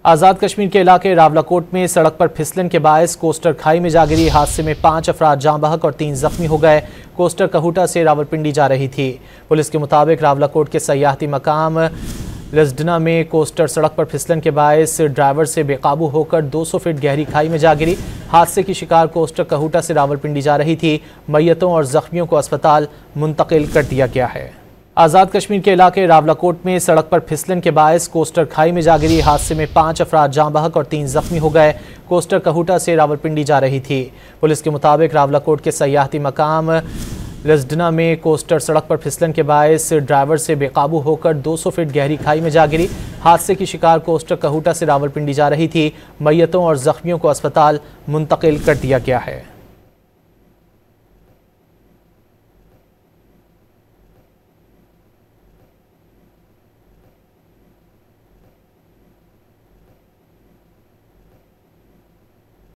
आज़ाद कश्मीर के इलाके रावलाकोट में सड़क पर फिसलन के बायस कोस्टर खाई में जा गिरी। हादसे में 5 अफराद जाँ बहक और 3 जख्मी हो गए। कोस्टर कहूटा से रावलपिंडी जा रही थी। पुलिस के मुताबिक रावलाकोट के सयाहती मकाम रजडना में कोस्टर सड़क पर फिसलन के बायस ड्राइवर से बेकाबू होकर 200 फीट गहरी खाई में जा गिरी। हादसे की शिकार कोस्टर कहूटा से रावलपिंडी जा रही थी। मय्यतों और जख्मियों को अस्पताल मुंतकिल कर दिया गया है। आज़ाद कश्मीर के इलाके रावलाकोट में सड़क पर फिसलन के बायस कोस्टर खाई में जा गिरी। हादसे में 5 अफराद जाँ बहक और 3 जख्मी हो गए। कोस्टर कहूटा से रावलपिंडी जा रही थी। पुलिस के मुताबिक रावलाकोट के सयाहती मकाम रजडना में कोस्टर सड़क पर फिसलन के बायस ड्राइवर से बेकाबू होकर 200 फीट गहरी खाई में जा गिरी। हादसे की शिकार कोस्टर कहूटा से रावलपिंडी जा रही थी। मय्यतों और जख्मियों को अस्पताल मुंतकिल कर दिया गया है।